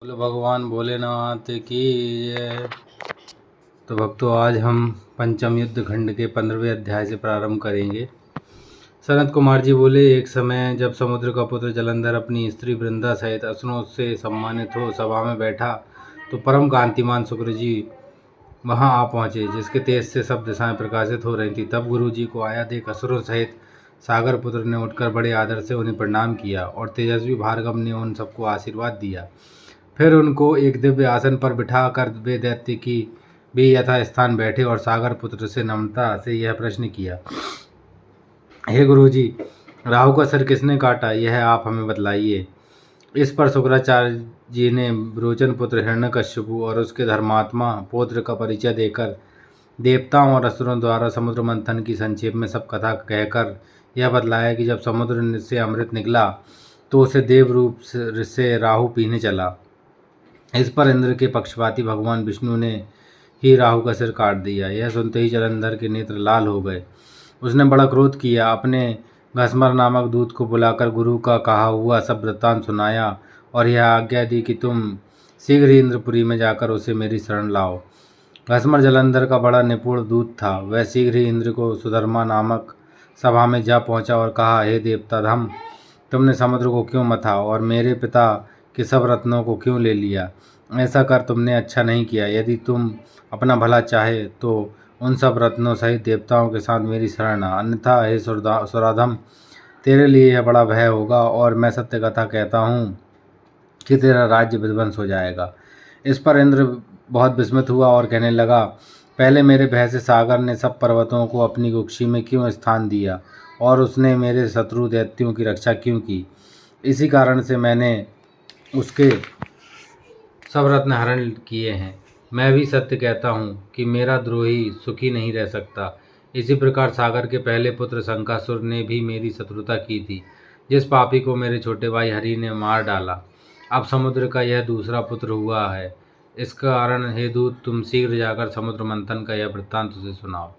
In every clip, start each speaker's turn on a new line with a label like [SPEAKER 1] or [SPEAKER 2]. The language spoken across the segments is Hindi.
[SPEAKER 1] बोलो भगवान भोलेनाथ की जय। तो भक्तों, आज हम पंचम युद्ध खंड के 15वें अध्याय से प्रारंभ करेंगे। सनत कुमार जी बोले, एक समय जब समुद्र का पुत्र जलंधर अपनी स्त्री वृंदा सहित असुरों से सम्मानित हो सभा में बैठा तो परम कांतिमान शुक्र जी वहां आ पहुंचे, जिसके तेज से सब दिशाएं प्रकाशित हो रही थी। तब गुरु जी को आया देख असुरों सहित सागर पुत्र ने उठकर बड़े आदर से उन्हें प्रणाम किया और तेजस्वी भार्गव ने उन सबको आशीर्वाद दिया। फिर उनको एक दिव्य आसन पर बिठा कर वे दैत्य की भी यथा स्थान बैठे और सागर पुत्र से नम्रता से यह प्रश्न किया, हे गुरुजी, राहु का सिर किसने काटा, यह आप हमें बतलाइए। इस पर शुक्राचार्य जी ने रोचन पुत्र हिरण्यकश्यपु और उसके धर्मात्मा पौत्र का परिचय देकर देवताओं और असुरों द्वारा समुद्र मंथन की संक्षेप में सब कथा कहकर यह बतलाया कि जब समुद्र से अमृत निकला तो उसे देव रूप से राहु पीने चला। इस पर इंद्र के पक्षपाती भगवान विष्णु ने ही राहु का सिर काट दिया। यह सुनते ही जलंधर के नेत्र लाल हो गए। उसने बड़ा क्रोध किया, अपने घसमर नामक दूत को बुलाकर गुरु का कहा हुआ सब वृत्तांत सुनाया और यह आज्ञा दी कि तुम शीघ्र ही इंद्रपुरी में जाकर उसे मेरी शरण लाओ। घसमर जलंधर का बड़ा निपुण दूत था। वह शीघ्र ही इंद्र को सुधर्मा नामक सभा में जा पहुंचा और कहा, हे देवता धम, तुमने समुद्र को क्यों मथा और मेरे पिता के सब रत्नों को क्यों ले लिया? ऐसा कर तुमने अच्छा नहीं किया। यदि तुम अपना भला चाहे तो उन सब रत्नों सहित देवताओं के साथ मेरी शरण आ, अन्यथा हे सुराधम, तेरे लिए यह बड़ा भय होगा और मैं सत्य कथा कहता हूँ कि तेरा राज्य विध्वंस हो जाएगा। इस पर इंद्र बहुत विस्मित हुआ और कहने लगा, पहले मेरे भय से सागर ने सब पर्वतों को अपनी कुक्षी में क्यों स्थान दिया और उसने मेरे शत्रु दैत्यों की रक्षा क्यों की? इसी कारण से मैंने उसके सब रत्न हरण किए हैं। मैं भी सत्य कहता हूँ कि मेरा द्रोही सुखी नहीं रह सकता। इसी प्रकार सागर के पहले पुत्र शंकासुर ने भी मेरी शत्रुता की थी, जिस पापी को मेरे छोटे भाई हरि ने मार डाला। अब समुद्र का यह दूसरा पुत्र हुआ है। इस कारण हे दूत, तुम शीघ्र जाकर समुद्र मंथन का यह वृत्तांत उसे सुनाओ।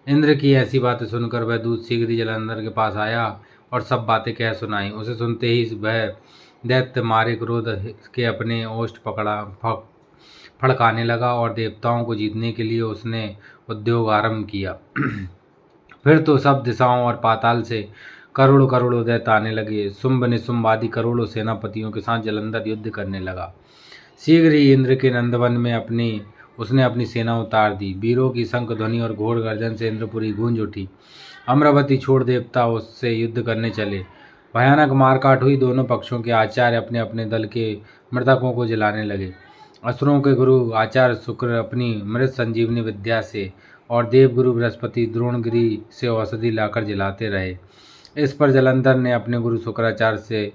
[SPEAKER 1] इंद्र की ऐसी बातें सुनकर वह दूत शीघ्र ही जलंधर के पास आया और सब बातें कह सुनाई। उसे सुनते ही वह दैत्य मारे क्रोध के अपने ओष्ठ फड़काने लगा और देवताओं को जीतने के लिए उसने उद्योग आरंभ किया। फिर तो सब दिशाओं और पाताल से करोड़ों करोड़ों दैत्य आने लगे। शुंभ निशुंभ आदि करोड़ों सेनापतियों के साथ जलंधर युद्ध करने लगा। शीघ्र ही इंद्र के नंदवन में उसने अपनी सेना उतार दी। वीरों की शंख ध्वनि और घोर गर्जन से इंद्रपुरी गूंज उठी। अमरावती छोड़ देवता उससे युद्ध करने चले। भयानक मारकाट हुई। दोनों पक्षों के आचार्य अपने अपने दल के मृतकों को जलाने लगे। असुरों के गुरु आचार्य शुक्र अपनी मृत संजीवनी विद्या से और देवगुरु बृहस्पति द्रोणगिरी से औषधि लाकर जलाते रहे। इस पर जलंधर ने अपने गुरु शुक्राचार्य से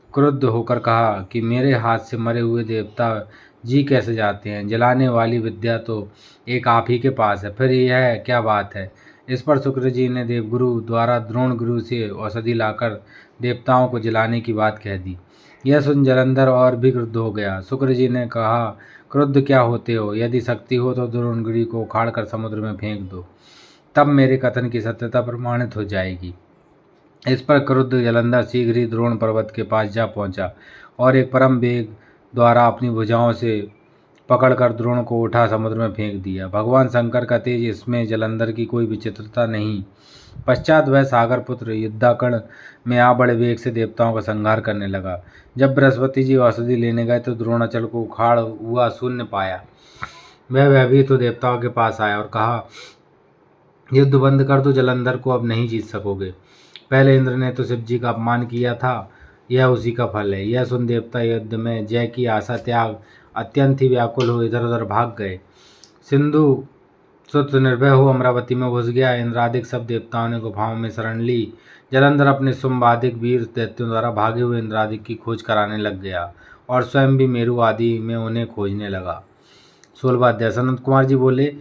[SPEAKER 1] क्रुद्ध होकर कहा कि मेरे हाथ से मरे हुए देवता जी कैसे जाते हैं? जलाने वाली विद्या तो एक आप ही के पास है, फिर यह क्या बात है? इस पर शुक्र जी ने देवगुरु द्वारा द्रोण गुरु से औषधि लाकर देवताओं को जलाने की बात कह दी। यह सुन जलंधर और भी क्रुद्ध हो गया। शुक्र जी ने कहा, क्रुद्ध क्या होते हो? यदि शक्ति हो तो द्रोणगिरी को उखाड़ कर समुद्र में फेंक दो, तब मेरे कथन की सत्यता प्रमाणित हो जाएगी। इस पर क्रुद्ध जलंधर शीघ्र ही द्रोण पर्वत के पास जा पहुंचा और एक परम वेग द्वारा अपनी भुजाओं से पकड़कर द्रोण को उठा समुद्र में फेंक दिया। भगवान शंकर का तेज, इसमें जलंधर की कोई विचित्रता नहीं। पश्चात वह सागर पुत्र युद्धाकर्ण में आ बड़े वेग से देवताओं का संहार करने लगा। जब बृहस्पति जी औषधि लेने गए तो द्रोणाचल को उखाड़ हुआ शून्य पाया। वह भी तो देवताओं के पास आया और कहा, युद्ध बंद कर दो, जलंधर को अब नहीं जीत सकोगे। पहले इंद्र ने तो शिव जी का अपमान किया था, यह उसी का फल है। यह सुन देवता युद्ध में जय की आशा त्याग अत्यंत ही व्याकुल हो इधर उधर भाग गए। सिंधु सुत निर्भय हो अमरावती में घुस गया। इंद्रादिक सब देवताओं ने गुफाओं में शरण ली। जलंधर अपने शुंभादिक वीर दैत्यों द्वारा भागे हुए इंद्रादिक की खोज कराने लग गया और स्वयं भी मेरु आदि में उन्हें खोजने लगा। 16वां अध्याय। सनत कुमार जी बोले,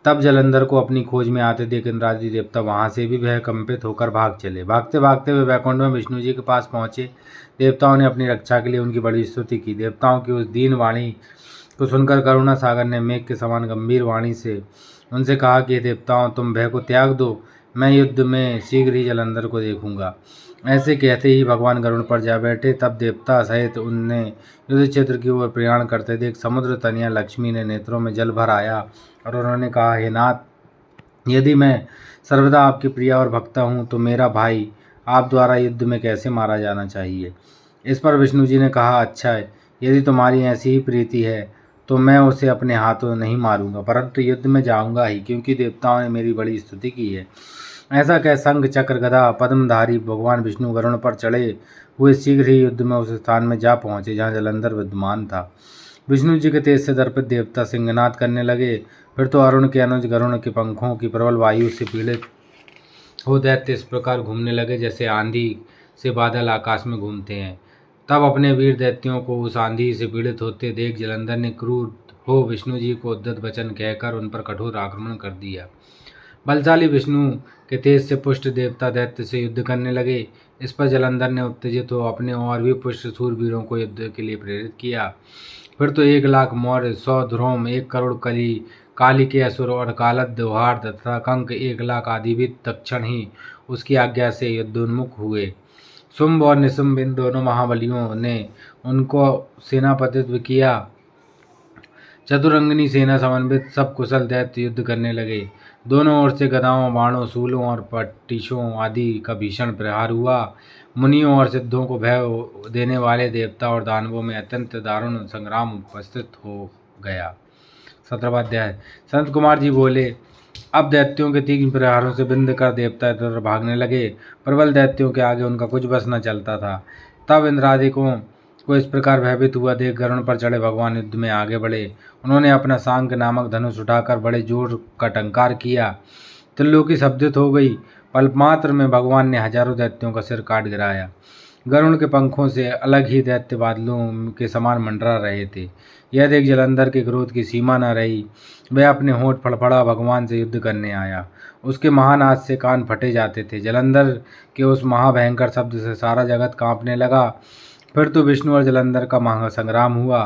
[SPEAKER 1] तब जलंधर को अपनी खोज में आते देख इंद्रादि देवता वहां से भी भय कंपित होकर भाग चले। भागते भागते वे वैकुंठ में विष्णु जी के पास पहुंचे। देवताओं ने अपनी रक्षा के लिए उनकी बड़ी स्तुति की। देवताओं की उस दीन वाणी को सुनकर करुणा सागर ने मेघ के समान गंभीर वाणी से उनसे कहा कि देवताओं, तुम भय को त्याग दो, मैं युद्ध में शीघ्र ही जलंधर को देखूंगा। ऐसे कहते ही भगवान गरुड़ पर जा बैठे। तब देवता सहित उनने युद्ध क्षेत्र की ओर प्रयाण करते देख समुद्र तनया लक्ष्मी ने नेत्रों में जल भर आया और उन्होंने कहा, हे नाथ, यदि मैं सर्वदा आपकी प्रिया और भक्ता हूँ तो मेरा भाई आप द्वारा युद्ध में कैसे मारा जाना चाहिए। इस पर विष्णु जी ने कहा, अच्छा है, यदि तुम्हारी ऐसी ही प्रीति है तो मैं उसे अपने हाथों नहीं मारूंगा, परंतु युद्ध में जाऊंगा ही, क्योंकि देवताओं ने मेरी बड़ी स्तुति की है। ऐसा कह शंख चक्र गदा पद्मधारी भगवान विष्णु गरुड़ पर चढ़े हुए शीघ्र ही युद्ध में उस स्थान में जा पहुंचे जहां जलंधर विद्यमान था। विष्णु जी के तेज से दर्पित देवता सिंहनाद करने लगे। फिर तो अरुण के अनुज गरुड़ के पंखों की प्रबल वायु से पीड़ित हो दैत्य इस प्रकार घूमने लगे जैसे आंधी से बादल आकाश में घूमते हैं। तब अपने वीर दैत्यों को उस आंधी से पीड़ित होते देख जलंधर ने क्रूर हो विष्णु जी को उद्धत वचन कहकर उन पर कठोर आक्रमण कर दिया। बलशाली विष्णु के तेज से पुष्ट देवता दैत्य से युद्ध करने लगे। इस पर जलंधर ने उत्तेजित हो अपने और भी पुष्ट सूरवीरों को युद्ध के लिए प्रेरित किया। फिर तो 1,00,000 मौर्य, 100 ध्रुम, 1 करोड़ कली काली के असुर और कालद द्योहार तथा कंक 1,00,000 आदि भी तत्क्षण ही उसकी आज्ञा से युद्धोन्मुख हुए। शुंभ और निशुंभ इन दोनों महाबलियों ने उनको सेनापतित्व किया। चतुरंगनी सेना समन्वित सब कुशल दैत्य युद्ध करने लगे। दोनों ओर से गदाओं, बाणों, शूलों और पट्टिशों आदि का भीषण प्रहार हुआ। मुनियों और सिद्धों को भय देने वाले देवता और दानवों में अत्यंत दारुण संग्राम उपस्थित हो गया। 17वां अध्याय। संत कुमार जी बोले, अब दैत्यों के तीक्ष्ण प्रहारों से बिंद कर देवता इधर भागने लगे। प्रबल दैत्यों के आगे उनका कुछ बस न चलता था। तब इंद्रादिकों को इस प्रकार भयभीत हुआ देख गरुड़ पर चढ़े भगवान युद्ध में आगे बढ़े। उन्होंने अपना सांग नामक धनुष उठाकर बड़े जोर का टंकार किया। त्रिलोकी शब्दित हो गई। पलमात्र में भगवान ने हजारों दैत्यों का सिर काट गिराया। गरुड़ के पंखों से अलग ही दैत्य बादलों के समान मंडरा रहे थे। यह देख जलंधर के क्रोध की सीमा न रही। वह अपने होंठ फड़फड़ा भगवान से युद्ध करने आया। उसके महान हाथ से कान फटे जाते थे। जलंधर के उस महाभयंकर शब्द से सारा जगत कांपने लगा। फिर तो विष्णु और जलंधर का महासंग्राम हुआ।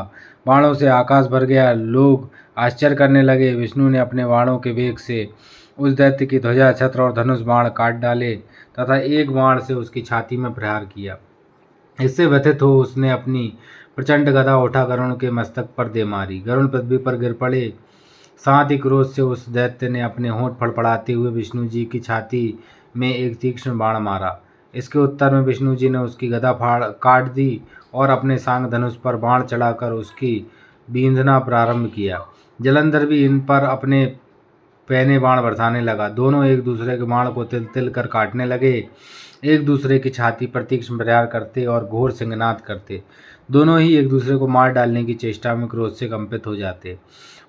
[SPEAKER 1] बाणों से आकाश भर गया। लोग आश्चर्य करने लगे। विष्णु ने अपने बाणों के वेग से उस दैत्य की ध्वजा, छत्र और धनुष बाण काट डाले तथा एक बाण से उसकी छाती में प्रहार किया। इससे व्यथित हो उसने अपनी प्रचंड गदा उठा गरुड़ के मस्तक पर दे मारी। गरुड़ पृथ्वी पर गिर पड़े। साथ ही क्रोध से उस दैत्य ने अपने होंठ फड़फड़ाते हुए विष्णु जी की छाती में एक तीक्ष्ण बाण मारा। इसके उत्तर में विष्णु जी ने उसकी गदा फाड़ काट दी और अपने सांग धनुष पर बाण चढ़ाकर उसकी बींधना प्रारंभ किया। जलंधर भी इन पर अपने पहने बाण बरसाने लगा। दोनों एक दूसरे के बाण को तिल तिल कर काटने लगे। एक दूसरे की छाती पर तीक्ष्ण प्रहार करते और घोर सिंहनाद करते। दोनों ही एक दूसरे को मार डालने की चेष्टा में क्रोध से कंपित हो जाते।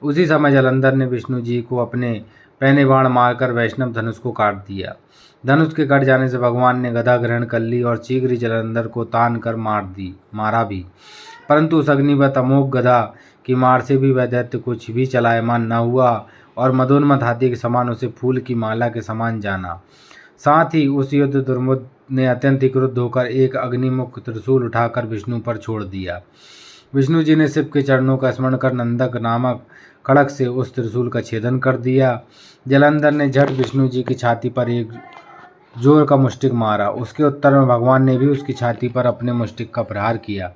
[SPEAKER 1] उसी समय जलंधर ने विष्णु जी को अपने पहने बाण मारकर वैष्णव धनुष को काट दिया। धनुष के कट जाने से भगवान ने गदा ग्रहण कर ली और शीघ्र ही जलंधर को तान कर मारा भी। परंतु उस अग्निवत अमोघ गदा की मार से भी वह दैत्य कुछ भी चलायमान न हुआ और मदोन्मत्त हाथी के समान उसे फूल की माला के समान जाना। साथ ही उस युद्ध दुर्मुद ने अत्यंत ही क्रुद्ध होकर एक अग्निमुख त्रिशूल उठाकर विष्णु पर छोड़ दिया। विष्णु जी ने शिव के चरणों का स्मरण कर नंदक नामक खड़ग से उस त्रिशूल का छेदन कर दिया। जलंधर ने झट विष्णु जी की छाती पर एक जोर का मुष्टिक मारा। उसके उत्तर में भगवान ने भी उसकी छाती पर अपने मुष्टिक का प्रहार किया।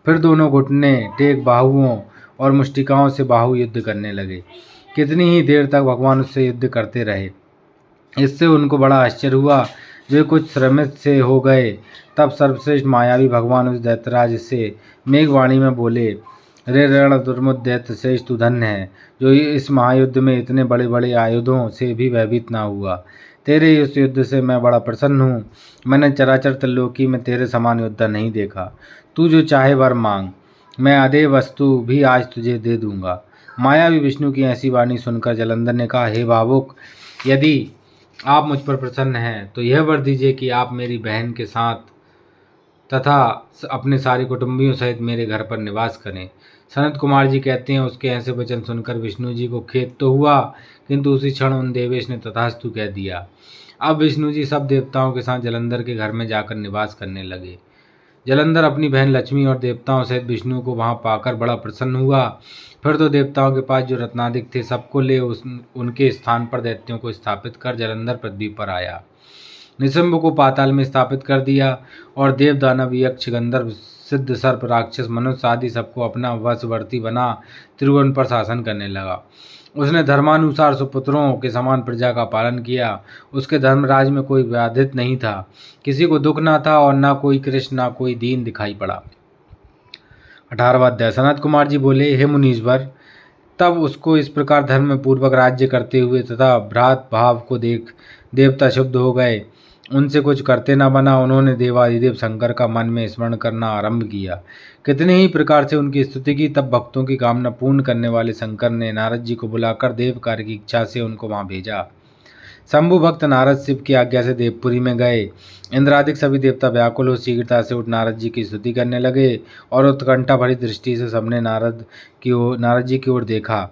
[SPEAKER 1] फिर दोनों घुटने टेक बाहुओं और मुष्टिकाओं से बाहु युद्ध करने लगे। कितनी ही देर तक भगवान उससे युद्ध करते रहे। इससे उनको बड़ा आश्चर्य हुआ। वे कुछ श्रमित से हो गए। तब सर्वश्रेष्ठ मायावी भगवान उस दैत्यराज से मेघवाणी में बोले, रे रण दुर्मुद दैत्य शेष तू धन्य है, जो इस महायुद्ध में इतने बड़े बड़े आयुधों से भी भयभीत ना हुआ। तेरे इस युद्ध से मैं बड़ा प्रसन्न हूँ। मैंने चराचर त्रिलोकी में तेरे समान योद्धा नहीं देखा। तू जो चाहे वर मांग, मैं अदेय वस्तु भी आज तुझे दे दूंगा। मायावी विष्णु की ऐसी वाणी सुनकर जलंधर ने कहा, हे भावुक, यदि आप मुझ पर प्रसन्न हैं तो यह वर दीजिए कि आप मेरी बहन के साथ तथा अपने सारे कुटुंबियों सहित मेरे घर पर निवास करें। सनत कुमार जी कहते हैं, उसके ऐसे वचन सुनकर विष्णु जी को खेद तो हुआ, किंतु उसी क्षण उन देवेश ने तथास्तु कह दिया। अब विष्णु जी सब देवताओं के साथ जलंधर के घर में जाकर निवास करने लगे। जलंधर अपनी बहन लक्ष्मी और देवताओं सहित विष्णु को वहां पाकर बड़ा प्रसन्न हुआ। फिर तो देवताओं के पास जो रत्नादिक थे सबको ले उनके स्थान पर दैत्यों को स्थापित कर जलंधर पृथ्वी पर आया। निशंभ को पाताल में स्थापित कर दिया और देव दानव यक्ष गंधर्व सिद्ध सर्प राक्षस मनुष्य आदि सबको अपना वशवर्ती बना त्रिभुवन पर शासन करने लगा। उसने धर्मानुसार सुपुत्रों के समान प्रजा का पालन किया। उसके धर्मराज में कोई व्याधित नहीं था, किसी को दुख ना था और ना कोई कृष्ण ना कोई दीन दिखाई पड़ा। 18वां अध्याय। सनत कुमार जी बोले, हे मुनीश्वर, तब उसको इस प्रकार धर्म पूर्वक राज्य करते हुए तथा भ्रात भाव को देख देवता शुद्ध हो गए, उनसे कुछ करते न बना। उन्होंने देवाधिदेव शंकर का मन में स्मरण करना आरंभ किया। कितने ही प्रकार से उनकी स्तुति की। तब भक्तों की कामना पूर्ण करने वाले शंकर ने नारद जी को बुलाकर देव कार्य की इच्छा से उनको वहां भेजा। शंभु भक्त नारद शिव की आज्ञा से देवपुरी में गए। इंद्रादिक सभी देवता व्याकुल हो शीघ्रता से उठ नारद जी की स्तुति करने लगे और उत्कंठा भरी दृष्टि से सबने नारद जी की ओर देखा।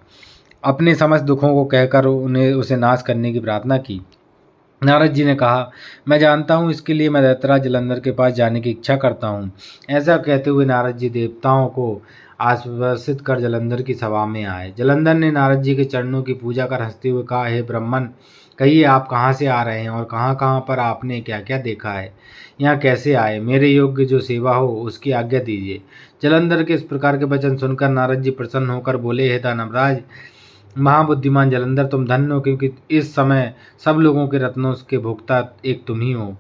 [SPEAKER 1] अपने समस्त दुखों को कहकर उन्हें उसे नाश करने की प्रार्थना की। नारद जी ने कहा, मैं जानता हूँ, इसके लिए मैं दैत्यराज जलंधर के पास जाने की इच्छा करता हूँ। ऐसा कहते हुए नारद जी देवताओं को आश्वासित कर जलंधर की सभा में आए। जलंधर ने नारद जी के चरणों की पूजा कर हंसते हुए कहा, हे ब्राह्मण, कहिए आप कहाँ से आ रहे हैं और कहाँ कहाँ पर आपने क्या क्या देखा है, यहाँ कैसे आए, मेरे योग्य जो सेवा हो उसकी आज्ञा दीजिए। जलंधर के इस प्रकार के वचन सुनकर नारद जी प्रसन्न होकर बोले, हे दानवराज महाबुद्धिमान जलंधर, तुम धन्य हो, क्योंकि इस समय सब लोगों के रत्नों के भोक्ता एक तुम ही हो।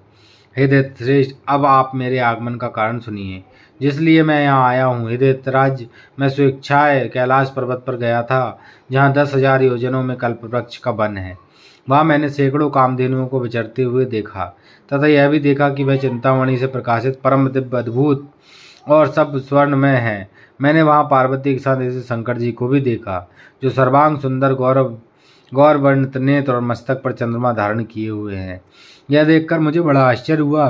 [SPEAKER 1] हे दैत्यश्रेष्ठ, अब आप मेरे आगमन का कारण सुनिए, जिसलिए मैं यहाँ आया हूँ। हे दैत्यराज, मैं स्वेच्छाएं कैलाश पर्वत पर गया था, जहाँ 10,000 योजनों में कल्पवृक्ष का वन है। वहाँ मैंने सैकड़ों कामधेनुओं को विचरते हुए देखा तथा यह भी देखा कि वह चिंतामणि से प्रकाशित परम दिव्य अद्भुत और सब स्वर्णमय है। मैंने वहाँ पार्वती के साथ ऐसे शंकर जी को भी देखा, जो सर्वांग सुंदर गौरवर्ण नेत्र और मस्तक पर चंद्रमा धारण किए हुए हैं। यह देखकर मुझे बड़ा आश्चर्य हुआ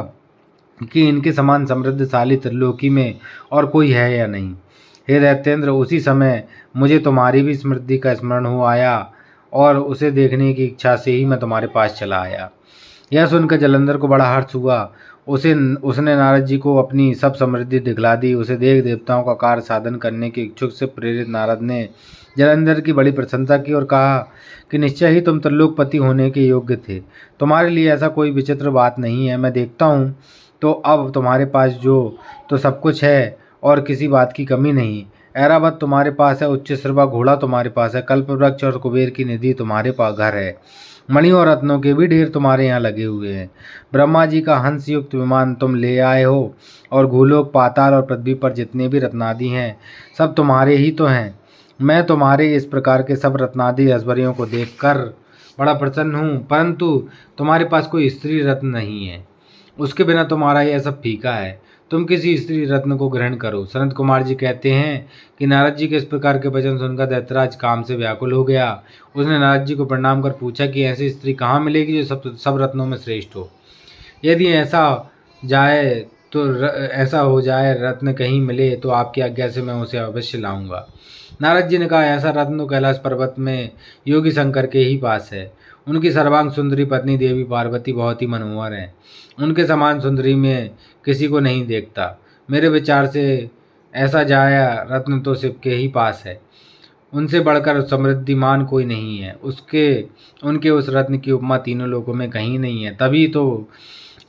[SPEAKER 1] कि इनके समान समृद्धशाली त्रिलोकी में और कोई है या नहीं। हे दैत्येंद्र, उसी समय मुझे तुम्हारी भी स्मृति का स्मरण हो आया और उसे देखने की इच्छा से ही मैं तुम्हारे पास चला आया। यह सुनकर जलंधर को बड़ा हर्ष हुआ। उसने नारद जी को अपनी सब समृद्धि दिखला दी। उसे देख देवताओं का कार्य साधन करने के इच्छुक से प्रेरित नारद ने जलंधर की बड़ी प्रशंसा की और कहा कि निश्चय ही तुम त्रिलोकपति होने के योग्य थे। तुम्हारे लिए ऐसा कोई विचित्र बात नहीं है। मैं देखता हूँ तो अब तुम्हारे पास जो तो सब कुछ है और किसी बात की कमी नहीं। ऐरावत तुम्हारे पास है, उच्च श्रवा घोड़ा तुम्हारे पास है, कल्पवृक्ष और कुबेर की निधि तुम्हारे पास घर है, मणि और रत्नों के भी ढेर तुम्हारे यहाँ लगे हुए हैं। ब्रह्मा जी का हंस युक्त विमान तुम ले आए हो और भूलोक पाताल और पृथ्वी पर जितने भी रत्नादि हैं सब तुम्हारे ही तो हैं। मैं तुम्हारे इस प्रकार के सब रत्नादि ऐश्वर्यों को देखकर बड़ा प्रसन्न हूँ, परंतु तुम्हारे पास कोई स्त्री रत्न नहीं है। उसके बिना तुम्हारा यह सब फीका है। तुम किसी स्त्री रत्न को ग्रहण करो। सनत कुमार जी कहते हैं कि नारद जी के इस प्रकार के वचन सुनकर दैत्यराज काम से व्याकुल हो गया। उसने नारद जी को प्रणाम कर पूछा कि ऐसी स्त्री कहाँ मिलेगी जो सब रत्नों में श्रेष्ठ हो। यदि ऐसा हो जाए रत्न कहीं मिले तो आपकी आज्ञा से मैं उसे अवश्य लाऊंगा। नारद जी ने कहा, ऐसा रत्न तो कैलाश पर्वत में योगी शंकर के ही पास है। उनकी सर्वांग सुंदरी पत्नी देवी पार्वती बहुत ही मनोहर है। उनके समान सुंदरी में किसी को नहीं देखता। मेरे विचार से ऐसा जाया रत्न तो शिव के ही पास है। उनसे बढ़कर समृद्धिमान कोई नहीं है। उनके उस रत्न की उपमा तीनों लोकों में कहीं नहीं है। तभी तो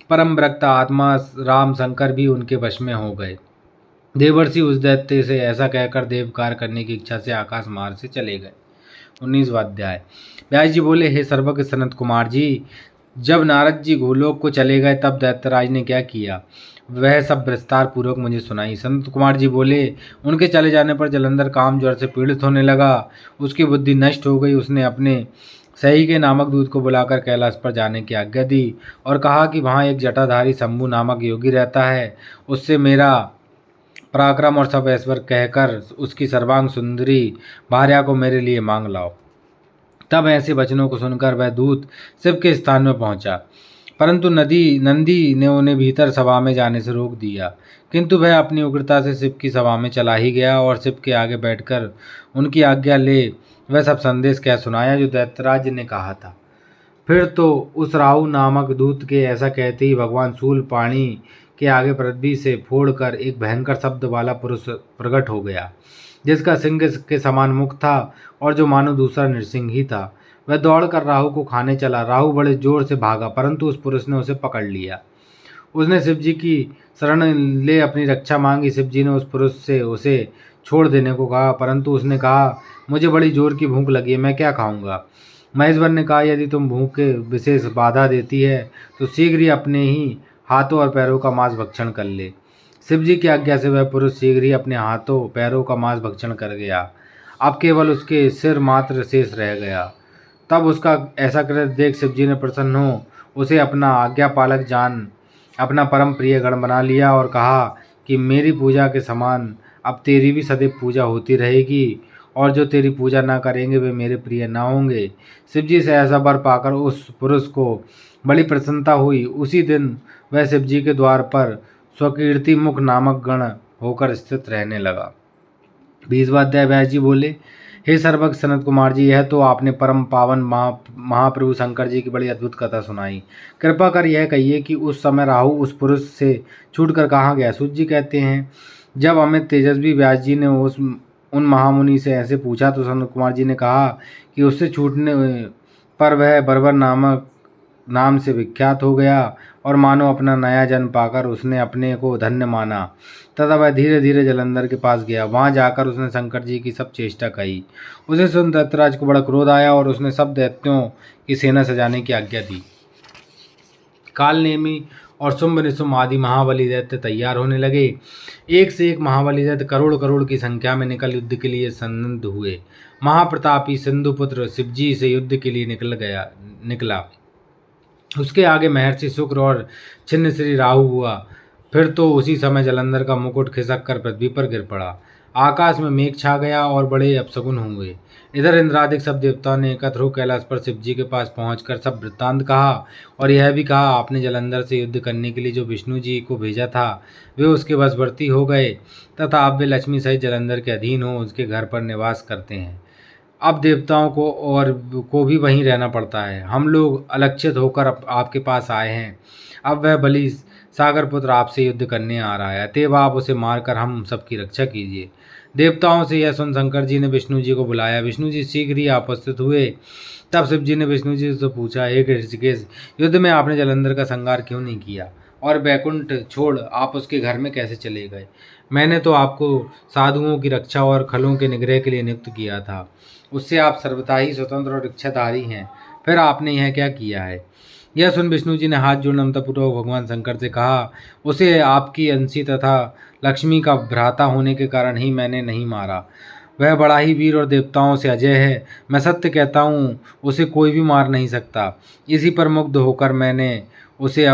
[SPEAKER 1] परम भक्त आत्मा राम शंकर भी उनके वश में हो गए। देवर्षि उस दैत्य से ऐसा कहकर देवकार करने की इच्छा से आकाश मार्ग से चले गए। 19वां अध्याय। व्यास जी बोले, हे सर्वज्ञ सनत कुमार जी, जब नारद जी गोलोक को चले गए तब दैत्यराज ने क्या किया वह सब विस्तार पूर्वक मुझे सुनाई। संत कुमार जी बोले, उनके चले जाने पर जलंधर काम ज्वर से पीड़ित होने लगा। उसकी बुद्धि नष्ट हो गई। उसने अपने सही के नामक दूत को बुलाकर कैलाश पर जाने की आज्ञा दी और कहा कि वहाँ एक जटाधारी शंभु नामक योगी रहता है। उससे मेरा पराक्रम और सब ऐश्वर्य कहकर उसकी सर्वांग सुंदरी भार्या को मेरे लिए मांग लाओ। तब ऐसे वचनों को सुनकर वह दूत शिव के स्थान में पहुंचा, परंतु नंदी ने उन्हें भीतर सभा में जाने से रोक दिया। किंतु वह अपनी उग्रता से शिव की सभा में चला ही गया और शिव के आगे बैठकर उनकी आज्ञा ले वह सब संदेश कह सुनाया जो दैत्यराज ने कहा था। फिर तो उस राहु नामक दूत के ऐसा कहते ही भगवान शूल पाणी के आगे पृथ्वी से फोड़कर एक भयंकर शब्द वाला पुरुष प्रकट हो गया, जिसका सिंह के समान मुख था और जो मानो दूसरा नृसिंह ही था। वह दौड़कर राहु को खाने चला। राहु बड़े जोर से भागा, परंतु उस पुरुष ने उसे पकड़ लिया। उसने शिव जी की शरण ले अपनी रक्षा मांगी। शिव जी ने उस पुरुष से उसे छोड़ देने को कहा, परंतु उसने कहा, मुझे बड़ी जोर की भूख लगी है, मैं क्या खाऊंगा। महेश्वर ने कहा, यदि तुम भूख के विशेष बाधा देती है तो शीघ्र ही अपने ही हाथों और पैरों का मांस भक्षण कर ले। शिव जी की आज्ञा से वह पुरुष शीघ्र ही अपने हाथों पैरों का मांस भक्षण कर गया। अब केवल उसके सिर मात्र शेष रह गया। तब उसका ऐसा कृत्य देख शिव जी ने प्रसन्न हो उसे अपना आज्ञा पालक जान अपना परम प्रिय गण बना लिया और कहा कि मेरी पूजा के समान अब तेरी भी सदैव पूजा होती रहेगी, और जो तेरी पूजा ना करेंगे वे मेरे प्रिय ना होंगे। शिव जी से ऐसा वर पाकर उस पुरुष को बड़ी प्रसन्नता हुई। उसी दिन वह शिव जी के द्वार पर स्वकीर्ति मुख नामक गण होकर स्थित रहने लगा। 20वां अध्याय। व्यास जी बोले, हे सर्वज्ञ सनत कुमार जी, यह तो आपने परम पावन महाप्रभु शंकर जी की बड़ी अद्भुत कथा सुनाई। कृपा कर यह कहिए कि उस समय राहु उस पुरुष से छूटकर कहाँ गया। सूत जी कहते हैं, जब अमित तेजस्वी व्यास जी ने उन महामुनि से ऐसे पूछा तो सनत कुमार जी ने कहा कि उससे छूटने पर वह बर्बर नाम से विख्यात हो गया और मानो अपना नया जन्म पाकर उसने अपने को धन्य माना तथा वह धीरे धीरे जलंधर के पास गया। वहां जाकर उसने शंकर जी की सब चेष्टा कही। उसे सुन दैत्यराज को बड़ा क्रोध आया और उसने सब दैत्यों की सेना सजाने की आज्ञा दी। कालनेमी और शुंभ निशुंभ आदि महाबली दैत्य तैयार होने लगे। एक से एक महाबली दैत्य करोड़ करोड़ की संख्या में निकल युद्ध के लिए सन्नद्ध हुए। महाप्रतापी सिंधुपुत्र शिवजी से युद्ध के लिए निकला। उसके आगे महर्षि शुक्र और छिन्न श्री राहु हुआ। फिर तो उसी समय जलंधर का मुकुट खिसक कर पृथ्वी पर गिर पड़ा। आकाश में मेघ छा गया और बड़े अपशकुन हुए। इधर इंद्रादिक सब देवताओं ने एकत्र हो कैलाश पर शिव जी के पास पहुंचकर सब वृत्तांत कहा और यह भी कहा, आपने जलंधर से युद्ध करने के लिए जो विष्णु जी को भेजा था वे उसके वशवर्ती हो गए तथा अब वे लक्ष्मी सहित जलंधर के अधीन हो उसके घर पर निवास करते हैं। अब देवताओं को भी वहीं रहना पड़ता है। हम लोग अलक्षित होकर आपके पास आए हैं। अब वह बलि सागर पुत्र आपसे युद्ध करने आ रहा है, अतएव आप उसे मारकर हम सबकी रक्षा कीजिए। देवताओं से यह सुन शंकर जी ने विष्णु जी को बुलाया। विष्णु जी शीघ्र ही उपस्थित हुए। तब शिव जी ने विष्णु जी से पूछा, हे ऋषिकेश, युद्ध में आपने जलंधर का संहार क्यों नहीं किया और वैकुंठ छोड़ आप उसके घर में कैसे चले गए? मैंने तो आपको साधुओं की रक्षा और खलों के निग्रह के लिए नियुक्त किया था। उससे आप सर्वथा ही स्वतंत्र और इच्छाधारी हैं, फिर आपने यह क्या किया है? यह सुन विष्णु जी ने हाथ जोड़ नम्रतापूर्वक भगवान शंकर से कहा, उसे आपकी अंशी तथा लक्ष्मी का भ्राता होने के कारण ही मैंने नहीं मारा। वह बड़ा ही वीर और देवताओं से अजय है। मैं सत्य कहता हूँ, उसे कोई भी मार नहीं सकता। इसी पर मुग्ध होकर मैंने उसे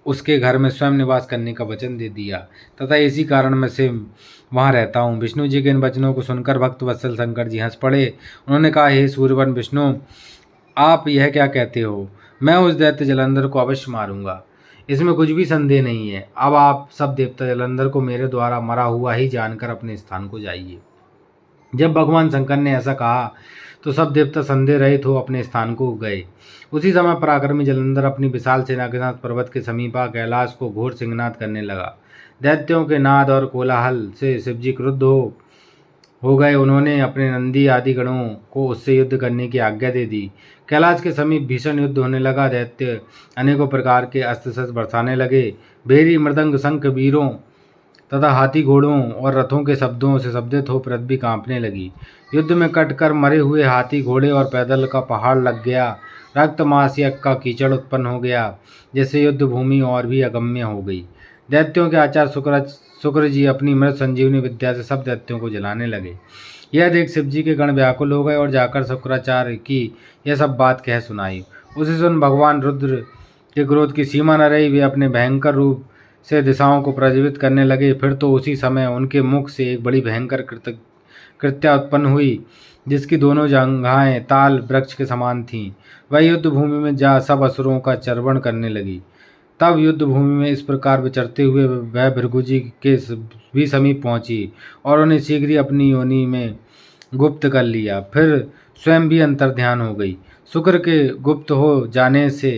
[SPEAKER 1] उसके घर में स्वयं निवास करने का वचन दे दिया तथा इसी कारण मैं से वहाँ रहता हूँ। विष्णु जी के इन वचनों को सुनकर भक्त वत्सल शंकर जी हंस पड़े। उन्होंने कहा, हे सूर्यवन विष्णु, आप यह क्या कहते हो? मैं उस दैत्य जलंधर को अवश्य मारूंगा, इसमें कुछ भी संदेह नहीं है। अब आप सब देवता जलंधर को मेरे द्वारा मरा हुआ ही जानकर अपने स्थान को जाइए। जब भगवान शंकर ने ऐसा कहा तो सब देवता संदेह रहित हो अपने स्थान को गए। उसी समय पराक्रमी जलंधर अपनी विशाल सेना के साथ पर्वत के समीप कैलाश को घोर सिंहनाद करने लगा। दैत्यों के नाद और कोलाहल से शिवजी क्रुद्ध हो गए। उन्होंने अपने नंदी आदि गणों को उससे युद्ध करने की आज्ञा दे दी। कैलाश के समीप भीषण युद्ध होने लगा। दैत्य अनेकों प्रकार के अस्त्र शस्त्र बरसाने लगे। भेरी मृदंग शंख वीरों तथा हाथी घोड़ों और रथों के शब्दों से शब्दित हो पृथ्वी कांपने लगी। युद्ध में कटकर मरे हुए हाथी घोड़े और पैदल का पहाड़ लग गया। रक्त मांस यज्ञ का कीचड़ उत्पन्न हो गया, जिससे युद्ध भूमि और भी अगम्य हो गई। दैत्यों के आचार्य शुक्र जी अपनी मृत संजीवनी विद्या से सब दैत्यों को जलाने लगे। यह देख शिव जी के गण व्याकुल हो गए और जाकर शुक्राचार्य की यह सब बात कह सुनाई। उसे सुन भगवान रुद्र के क्रोध की सीमा न रही। वे अपने भयंकर रूप से दिशाओं को प्रज्वलित करने लगे। फिर तो उसी समय उनके मुख से एक बड़ी भयंकर कृत्या उत्पन्न हुई, जिसकी दोनों जंघाएं ताल वृक्ष के समान थीं। वह युद्ध भूमि में जा सब असुरों का चर्वण करने लगी। तब युद्ध भूमि में इस प्रकार विचरते हुए वह भृगु जी के भी समीप पहुंची और उन्हें शीघ्र ही अपनी योनि में गुप्त कर लिया। फिर स्वयं भी अंतर्ध्यान हो गई। शुक्र के गुप्त हो जाने से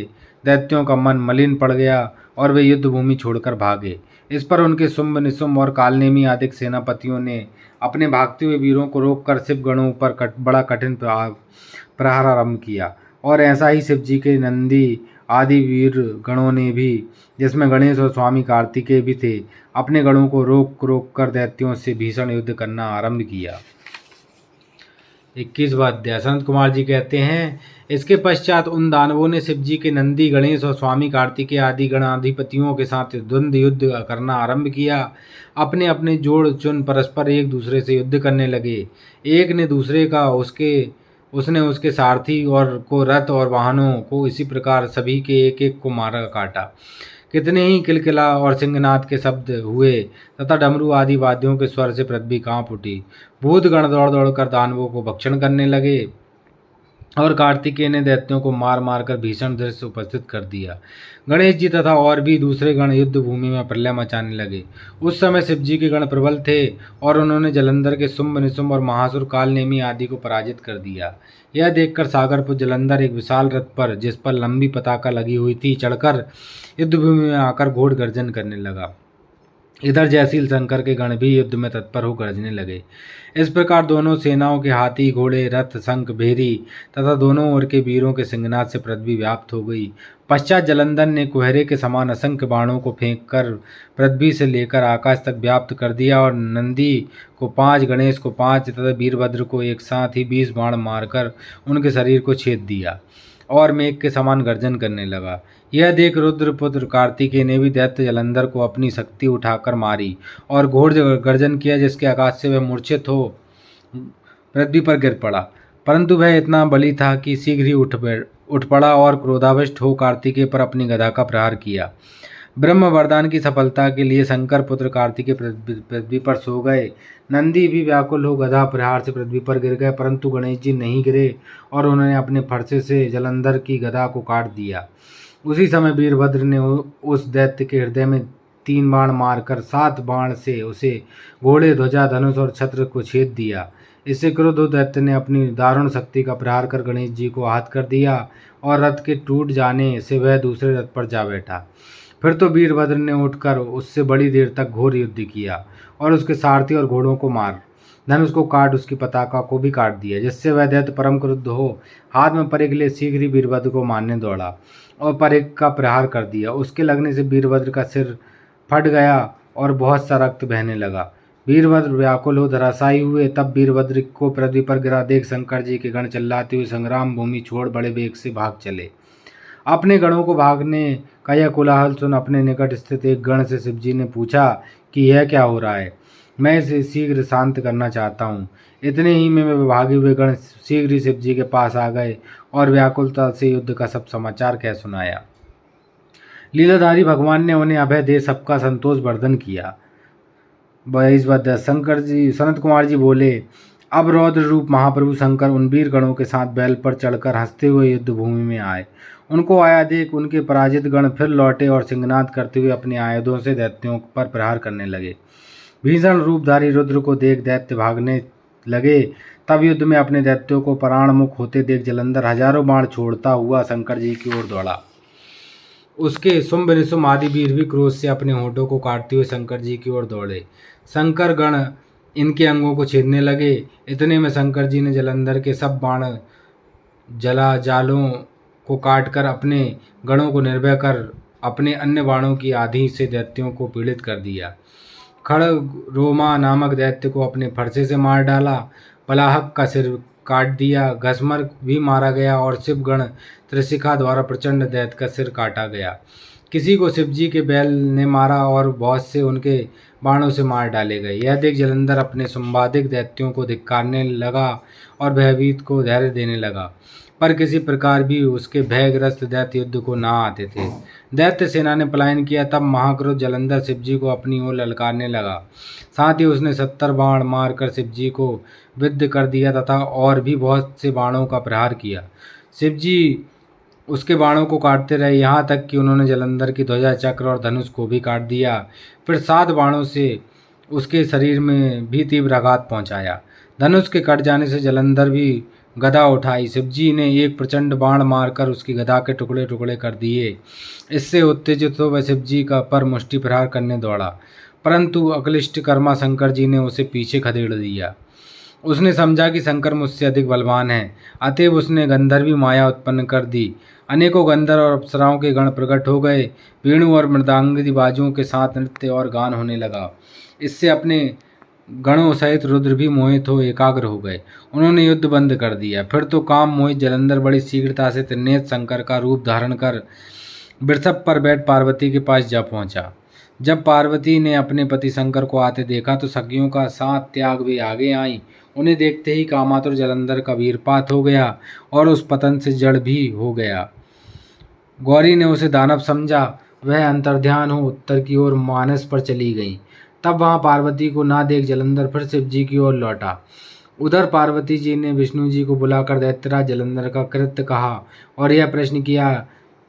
[SPEAKER 1] दैत्यों का मन मलिन पड़ गया और वे युद्ध भूमि छोड़कर भागे। इस पर उनके शुंभ निशुंभ और कालनेमी आदि सेनापतियों ने अपने भागते हुए वीरों को रोककर शिव गणों पर बड़ा कठिन प्रहार आरंभ किया। और ऐसा ही शिव जी के नंदी आदि वीर गणों ने भी, जिसमें गणेश और स्वामी कार्तिकेय भी थे, अपने गणों को रोक रोक कर दैत्यों से भीषण युद्ध करना आरंभ किया। 21वां अध्याय। संत कुमार जी कहते हैं, इसके पश्चात उन दानवों ने शिव जी के नंदी, गणेश और स्वामी कार्तिकेय आदि गणाधिपतियों के साथ द्वंद्व युद्ध करना आरंभ किया। अपने अपने जोड़ चुन परस्पर एक दूसरे से युद्ध करने लगे। एक ने दूसरे का, उसने उसके सारथी और को, रथ और वाहनों को, इसी प्रकार सभी के एक एक को मारा काटा। कितने ही किलकिला और सिंहनाद के शब्द हुए तथा डमरू आदि वाद्यों के स्वर से पृथ्वी कांप उठी। भूतगण दौड़ दौड़ कर दानवों को भक्षण करने लगे और कार्तिकेय ने दैत्यों को मार मार कर भीषण दृश्य उपस्थित कर दिया। गणेश जी तथा और भी दूसरे गण युद्ध भूमि में प्रलय मचाने लगे। उस समय शिव जी के गण प्रबल थे और उन्होंने जलंधर के शुंभ, निशुंभ और महासुर, कालनेमी आदि को पराजित कर दिया। यह देखकर सागरपुर जलंधर एक विशाल रथ पर, जिस पर लंबी पताका लगी हुई थी, चढ़कर युद्ध भूमि में आकर घोर गर्जन करने लगा। इधर जयशील शंकर के गण भी युद्ध में तत्पर हो गरजने लगे। इस प्रकार दोनों सेनाओं के हाथी, घोड़े, रथ, शंख, भेरी तथा दोनों ओर के वीरों के सिंहनाद से पृथ्वी व्याप्त हो गई। पश्चात जलंधर ने कुहरे के समान असंख्य बाणों को फेंक कर पृथ्वी से लेकर आकाश तक व्याप्त कर दिया और नंदी को 5, गणेश को 5 तथा वीरभद्र को एक साथ ही 20 बाण मारकर उनके शरीर को छेद दिया और मेघ के समान गर्जन करने लगा। यह देख रुद्रपुत्र कार्तिकेय ने भी दैत्य जलंधर को अपनी शक्ति उठाकर मारी और घोर गर्जन किया, जिसके आघात से वह मूर्छित हो पृथ्वी पर गिर पड़ा। परंतु वह इतना बली था कि शीघ्र ही उठ पड़ा और क्रोधाविष्ट हो कार्तिकेय पर अपनी गदा का प्रहार किया। ब्रह्म वरदान की सफलता के लिए शंकर पुत्र कार्तिकेय पृथ्वी पर सो गए। नंदी भी व्याकुल हो गदा प्रहार से पृथ्वी पर गिर गए, परंतु गणेश जी नहीं गिरे और उन्होंने अपने फरसे से जलंधर की गदा को काट दिया। उसी समय वीरभद्र ने उस दैत्य के हृदय में 3 बाण मारकर 7 बाण से उसे घोड़े, ध्वजा, धनुष और छत्र को छेद दिया। इससे क्रुद्ध दैत्य ने अपनी दारुण शक्ति का प्रहार कर गणेश जी को आहत कर दिया और रथ के टूट जाने से वह दूसरे रथ पर जा बैठा। फिर तो वीरभद्र ने उठकर उससे बड़ी देर तक घोर युद्ध किया और उसके सारथी और घोड़ों को मार, धनुष को काट, उसकी पताका को भी काट दिया, जिससे वह दैत्य परम क्रुद्ध हो हाथ में परिघ ले शीघ्र ही वीरभद्र को मारने दौड़ा और परिघ का प्रहार कर दिया। उसके लगने से वीरभद्र का सिर फट गया और बहुत सा रक्त बहने लगा। वीरभद्र व्याकुल हो धराशायी हुए। तब वीरभद्र को पृथ्वी पर गिरा देख शंकर जी के गण चिल्लाते हुए संग्राम भूमि छोड़ बड़े वेग से भाग चले। अपने गणों को भागने का यह कोलाहल सुन अपने निकट स्थित एक गण से शिवजी ने पूछा कि यह क्या हो रहा है, मैं इसे शीघ्र शांत करना चाहता हूँ। इतने ही में भागे हुए गण शीघ्र ही शिवजी के पास आ गए और व्याकुलता से युद्ध का सब समाचार कह सुनाया। लीलाधारी भगवान ने उन्हें अभय दे सबका संतोष वर्धन किया। 22वां शंकर जी, सनत कुमार जी बोले, अब रौद्र रूप महाप्रभु शंकर उन वीर गणों के साथ बैल पर चढ़कर हंसते हुए युद्ध भूमि में आए। उनको आया देख उनके पराजित गण फिर लौटे और सिंहनाद करते हुए अपने आयुधों से दैत्यों पर प्रहार करने लगे। भीषण रूपधारी रुद्र को देख दैत्य भागने लगे। तब युद्ध में अपने दैत्यों को प्राणमुख होते देख जलंधर हजारों बाण छोड़ता हुआ शंकर जी की ओर दौड़ा। उसके शुंभ, निशुंभ आदि वीर भी क्रोध से अपने होठों को काटते हुए शंकर जी की ओर दौड़े। शंकर गण इनके अंगों को छेदने लगे। इतने में शंकर जी ने जलंधर के सब बाण जला जालों को काटकर अपने गणों को निर्भय कर अपने अन्य बाणों की आधि से दैत्यों को पीड़ित कर दिया। खड़ग रोमा नामक दैत्य को अपने फरसे से मार डाला। पलाहक का सिर काट दिया। घसमर भी मारा गया और शिवगण त्रिशिखा द्वारा प्रचंड दैत्य का सिर काटा गया। किसी को शिवजी के बैल ने मारा और बहुत से उनके बाणों से मार डाले गए। यह देख जलंधर अपने संवादिक दैत्यों को धिक्कारने लगा और भयभीत को धैर्य देने लगा, पर किसी प्रकार भी उसके भयग्रस्त दैत्य युद्ध को ना आते थे। दैत्य सेना ने पलायन किया। तब महाक्रोध जलंधर शिवजी को अपनी ओर ललकारने लगा। साथ ही उसने 70 बाण मारकर शिवजी को विद्ध कर दिया तथा और भी बहुत से बाणों का प्रहार किया। शिवजी उसके बाणों को काटते रहे, यहाँ तक कि उन्होंने जलंधर की ध्वजा, चक्र और धनुष को भी काट दिया। फिर 7 बाणों से उसके शरीर में भी तीव्र आघात पहुँचाया। धनुष के कट जाने से जलंधर भी गदा उठाई। शिवजी ने एक प्रचंड बाण मारकर उसकी गदा के टुकड़े टुकड़े कर दिए। इससे उत्तेजित हो वह शिवजी का पर मुष्टि प्रहार करने दौड़ा, परंतु अक्लिष्ट कर्मा शंकर जी ने उसे पीछे खदेड़ दिया। उसने समझा कि शंकर मुझसे अधिक बलवान है, अतएव उसने गंधर्वी माया उत्पन्न कर दी। अनेकों गंधर्व और अप्सराओं के गण प्रकट हो गए। वेणु और मृदांगी बाजुओं के साथ नृत्य और गान होने लगा। इससे अपने गणों सहित रुद्र भी मोहित हो एकाग्र हो गए। उन्होंने युद्ध बंद कर दिया। फिर तो काम मोहित जलंधर बड़ी शीघ्रता से त्रिनेत्र शंकर का रूप धारण कर वृषभ पर बैठ पार्वती के पास जा पहुंचा। जब पार्वती ने अपने पति शंकर को आते देखा तो सखियों का साथ त्याग वे आगे आई। उन्हें देखते ही कामातुर जलंधर का वीरपात हो गया और उस पतन से जड़ भी हो गया। गौरी ने उसे दानव समझा। वह अंतर्ध्यान हो उत्तर की ओर मानस पर चली गई। तब वहां पार्वती को ना देख जलंधर फिर शिव जी की ओर लौटा। उधर पार्वती जी ने विष्णु जी को बुलाकर दैत्यराज जलंधर का कृत्य कहा और यह प्रश्न किया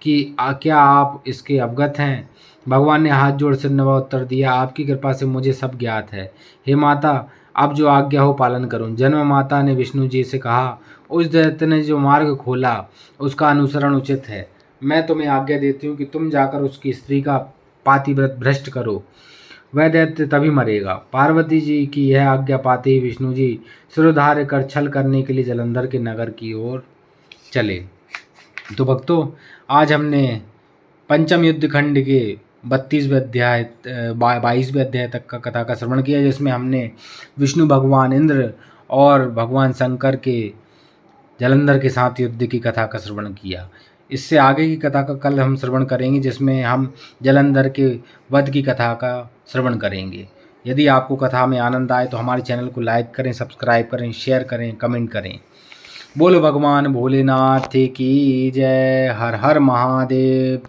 [SPEAKER 1] कि क्या आप इसके अवगत हैं? भगवान ने हाथ जोड़ सिर नवा उत्तर दिया, आपकी कृपा से मुझे सब ज्ञात है। हे माता, अब जो आज्ञा हो पालन करूं। जन्म माता ने विष्णु जी से कहा, उस दैत्य ने जो मार्ग खोला उसका अनुसरण उचित है। मैं तुम्हें आज्ञा देती हूँ कि तुम जाकर उसकी स्त्री का पातिव्रत भ्रष्ट करो, वह दैत्य तभी मरेगा। पार्वती जी की यह आज्ञा पाते ही विष्णु जी सिरोधार्य कर छल करने के लिए जलंधर के नगर की ओर चले। तो भक्तों, आज हमने पंचम युद्ध खंड के 32वें अध्याय 22वें अध्याय तक का कथा का श्रवण किया, जिसमें हमने विष्णु भगवान इंद्र और भगवान शंकर के जलंधर के साथ युद्ध की कथा का श्रवण किया। इससे आगे की कथा का कल हम श्रवण करेंगे, जिसमें हम जलंधर के वध की कथा का श्रवण करेंगे। यदि आपको कथा में आनंद आए तो हमारे चैनल को लाइक करें, सब्सक्राइब करें, शेयर करें, कमेंट करें। बोलो भगवान भोलेनाथ की जय। हर हर महादेव।